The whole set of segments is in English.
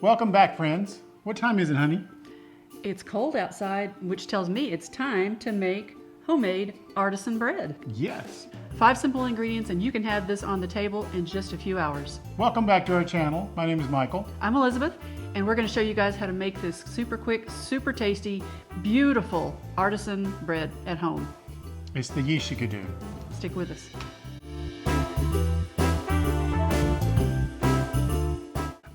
Welcome back, friends. What time is it, honey? It's cold outside, which tells me it's time to make homemade artisan bread. Yes. 5 simple ingredients and you can have this on the table in just a few hours. Welcome back to our channel. My name is Michael. I'm Elizabeth, and we're going to show you guys how to make this super quick, super tasty, beautiful artisan bread at home. It's the yeast you could do. Stick with us.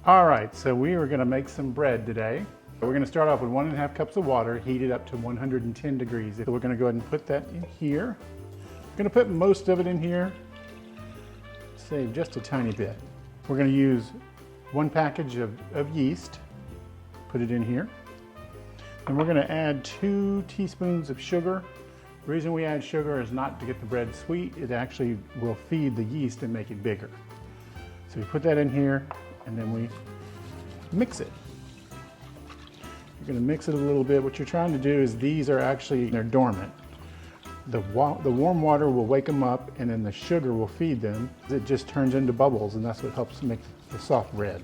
All right, so we are going to make some bread today. We're going to start off with 1.5 cups of water heated up to 110 degrees. So we're going to go ahead and put that in here. We're going to put most of it in here. Save just a tiny bit. We're going to use 1 package of yeast. Put it in here. And we're going to add 2 teaspoons of sugar. The reason we add sugar is not to get the bread sweet. It actually will feed the yeast and make it bigger. So we put that in here and then we mix it. You're going to mix it a little bit. What you're trying to do is these are actually, they're dormant. The warm water will wake them up and then the sugar will feed them. It just turns into bubbles and that's what helps make the soft bread.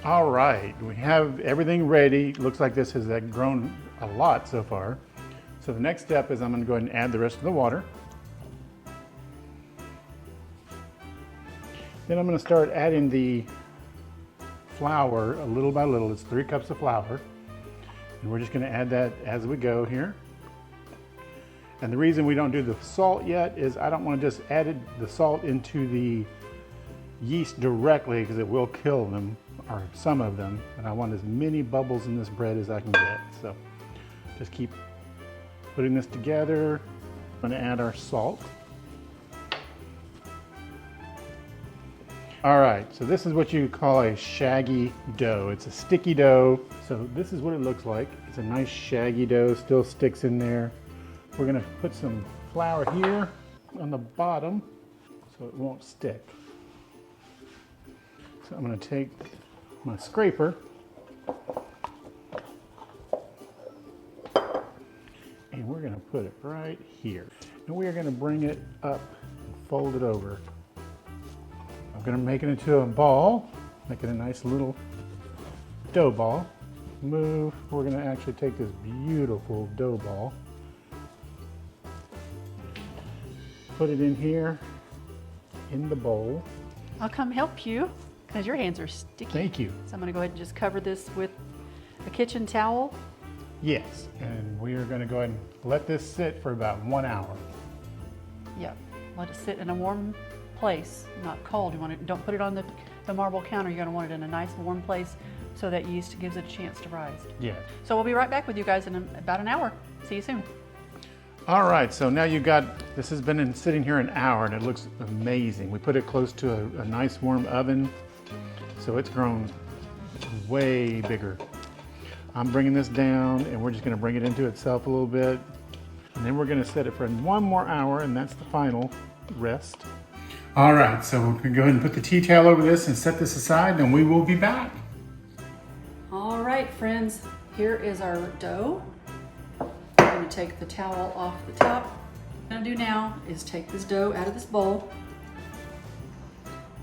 All right, we have everything ready. Looks like this has grown a lot so far. So the next step is I'm going to go ahead and add the rest of the water. Then I'm going to start adding the flour a little by little. It's 3 cups of flour. And we're just going to add that as we go here. And the reason we don't do the salt yet is I don't want to just add the salt into the yeast directly because it will kill them, or some of them. And I want as many bubbles in this bread as I can get. So just keep putting this together. I'm going to add our salt. All right, so this is what you call a shaggy dough. It's a sticky dough. So this is what it looks like. It's a nice shaggy dough, still sticks in there. We're gonna put some flour here on the bottom so it won't stick. So I'm gonna take my scraper and we're gonna put it right here. And we are gonna bring it up and fold it over. I'm going to make it into a ball, make it a nice little dough ball. Move, we're going to actually take this beautiful dough ball, put it in here, in the bowl. I'll come help you because your hands are sticky. Thank you. So I'm going to go ahead and just cover this with a kitchen towel. Yes, and we are going to go ahead and let this sit for about 1 hour. Yep, let it sit in a warm place, not cold. You want it, don't put it on the marble counter. You're going to want it in a nice warm place so that yeast gives it a chance to rise. Yeah. So we'll be right back with you guys in about an hour. See you soon. All right, so now you've got, this has been sitting here an hour and it looks amazing. We put it close to a nice warm oven, so it's grown way bigger. I'm bringing this down and we're just going to bring it into itself a little bit. And then we're going to set it for 1 more hour and that's the final rest. All right, so we're gonna go ahead and put the tea towel over this and set this aside and we will be back. All right, friends, here is our dough. I'm gonna take the towel off the top. What I'm gonna do now is take this dough out of this bowl.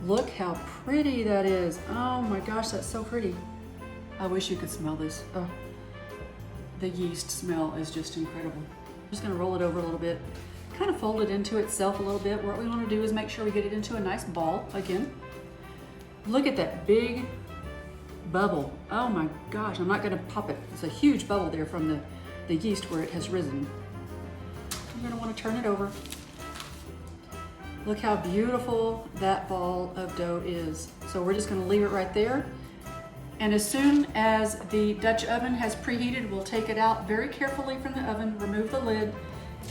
Look how pretty that is. Oh my gosh, that's so pretty. I wish you could smell this. Oh, the yeast smell is just incredible. I'm just gonna roll it over a little bit. Kind of fold it into itself a little bit. What we want to do is make sure we get it into a nice ball again. Look at that big bubble. Oh my gosh, I'm not going to pop it. It's a huge bubble there from the yeast where it has risen. I'm going to want to turn it over. Look how beautiful that ball of dough is. So we're just going to leave it right there. And as soon as the Dutch oven has preheated, we'll take it out very carefully from the oven, remove the lid,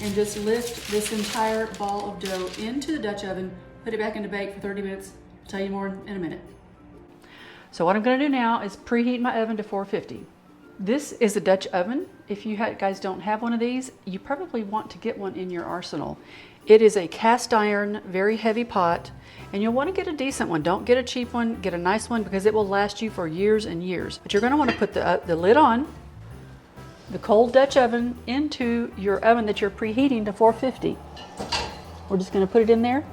and just lift this entire ball of dough into the Dutch oven, put it back into bake for 30 minutes. I'll tell you more in a minute. So what I'm gonna do now is preheat my oven to 450. This is a Dutch oven. If you guys don't have one of these, you probably want to get one in your arsenal. It is a cast iron, very heavy pot, and you'll want to get a decent one. Don't get a cheap one, get a nice one because it will last you for years and years. But you're gonna want to put the lid on, the cold Dutch oven into your oven that you're preheating to 450. We're just going to put it in there,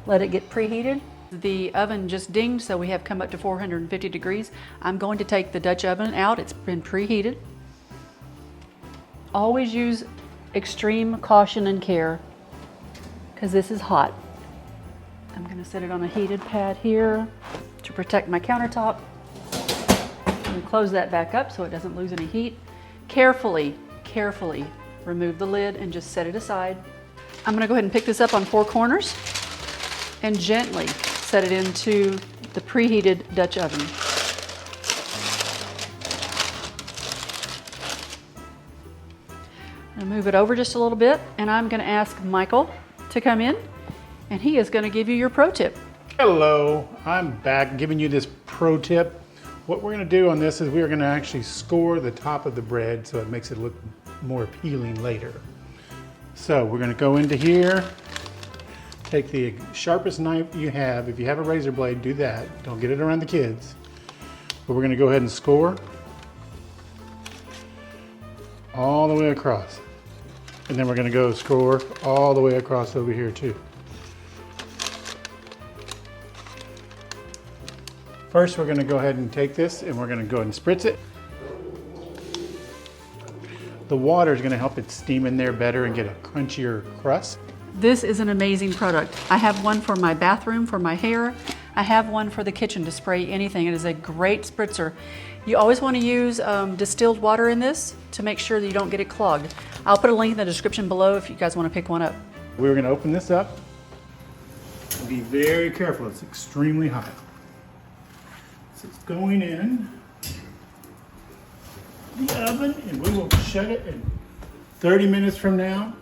let it get preheated, The oven just dinged, so we have come up to 450 degrees. I'm going to take the Dutch oven out. It's been preheated. Always use extreme caution and care because this is hot. I'm going to set it on a heated pad here to protect my countertop. And close that back up so it doesn't lose any heat. Carefully remove the lid and just set it aside. I'm going to go ahead and pick this up on 4 corners and gently set it into the preheated Dutch oven. I'm going to move it over just a little bit, and I'm going to ask Michael to come in, and he is going to give you your pro tip. Hello, I'm back giving you this pro tip. What we're going to do on this is we're going to actually score the top of the bread so it makes it look more appealing later. So we're going to go into here, take the sharpest knife you have. If you have a razor blade, do that. Don't get it around the kids. But we're going to go ahead and score all the way across. And then we're going to go score all the way across over here too. First, we're going to go ahead and take this and we're going to go ahead and spritz it. The water is going to help it steam in there better and get a crunchier crust. This is an amazing product. I have one for my bathroom, for my hair. I have one for the kitchen to spray anything. It is a great spritzer. You always want to use distilled water in this to make sure that you don't get it clogged. I'll put a link in the description below if you guys want to pick one up. We're going to open this up. Be very careful, it's extremely hot. So it's going in the oven and we will shut it in 30 minutes from now.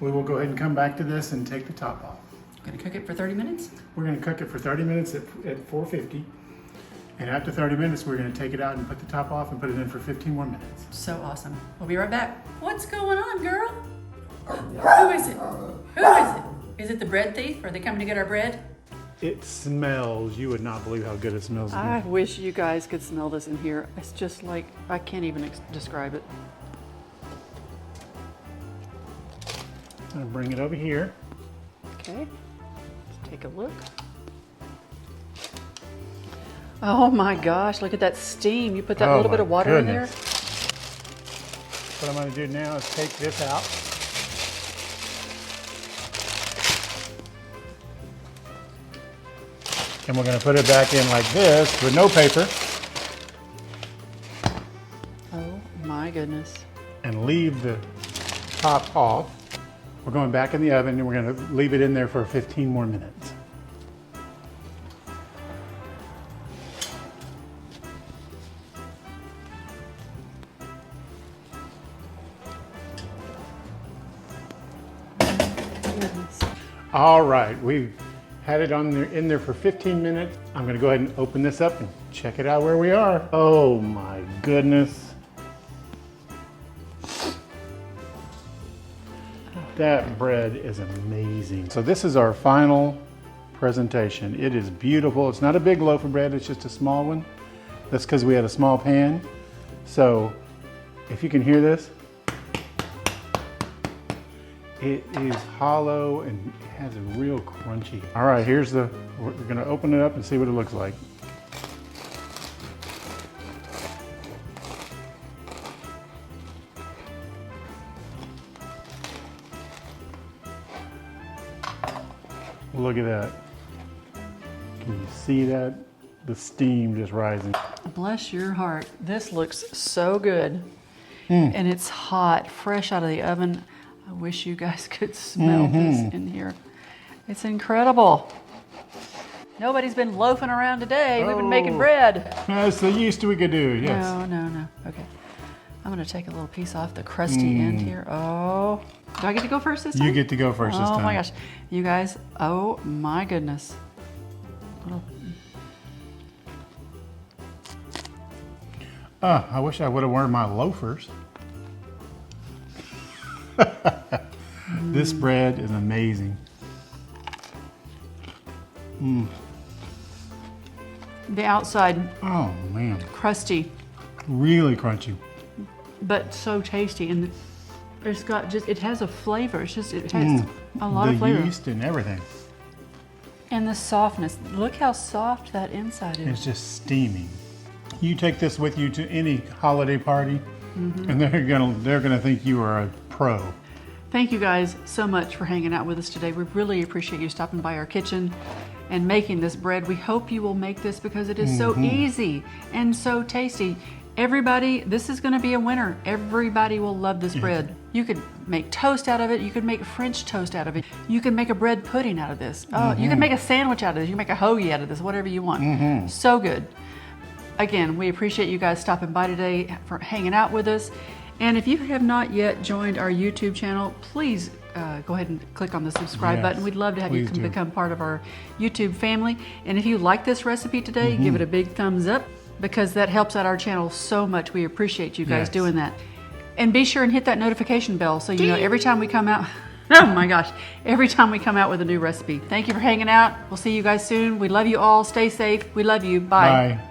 We will go ahead and come back to this and take the top off. Gonna cook it for 30 minutes? We're going to cook it for 30 minutes at 450. And after 30 minutes, we're going to take it out and put the top off and put it in for 15 more minutes. So awesome. We'll be right back. What's going on, girl? Who is it? Who is it? Is it the bread thief? Are they coming to get our bread? It smells. You would not believe how good it smells. I wish you guys could smell this in here. It's just like, I can't even describe it. I'm going to bring it over here. Okay, let's take a look. Oh my gosh, look at that steam. You put that little bit of water in there. What I'm going to do now is take this out. And we're going to put it back in like this with no paper. Oh my goodness. And leave the top off. We're going back in the oven and we're going to leave it in there for 15 more minutes. All right, we've had it in there for 15 minutes. I'm going to go ahead and open this up and check it out where we are. Oh my goodness. That bread is amazing. So this is our final presentation. It is beautiful. It's not a big loaf of bread, it's just a small one. That's because we had a small pan. So if you can hear this, it is hollow and it has a real crunchy. All right, we're gonna open it up and see what it looks like. Look at that. Can you see that? The steam just rising. Bless your heart. This looks so good. And it's hot, fresh out of the oven. I wish you guys could smell this in here. It's incredible. Nobody's been loafing around today. We've been making bread. That's the yeast we could do, yes. No. Okay. I'm gonna take a little piece off the crusty end here. Oh, do I get to go first this time? You get to go first this time. Oh my gosh. You guys, oh my goodness. I wish I would have worn my loafers. This bread is amazing. The outside, Oh man, crusty, really crunchy. but so tasty. And it's got it has a flavor. It has a lot of The flavor. yeast and everything. And the softness. Look how soft that inside is. It's just steaming. You take this with you to any holiday party, and they're gonna think you are a pro. Thank you guys so much for hanging out with us today. We really appreciate you stopping by our kitchen and making this bread. We hope you will make this because it is so easy and so tasty. Everybody, this is gonna be a winner. Everybody will love this bread. You could make toast out of it. You could make French toast out of it. You can make a bread pudding out of this. You can make a sandwich out of this. You can make a hoagie out of this, whatever you want. So good. Again, we appreciate you guys stopping by today, for hanging out with us. And if you have not yet joined our YouTube channel, please go ahead and click on the subscribe button. We'd love to have you become part of our YouTube family. And if you like this recipe today, give it a big thumbs up, because that helps out our channel so much. We appreciate you guys doing that. And be sure and hit that notification bell so you know every time we come out. Oh my gosh, every time we come out with a new recipe. Thank you for hanging out. We'll see you guys soon. We love you all. Stay safe. We love you. Bye. Bye.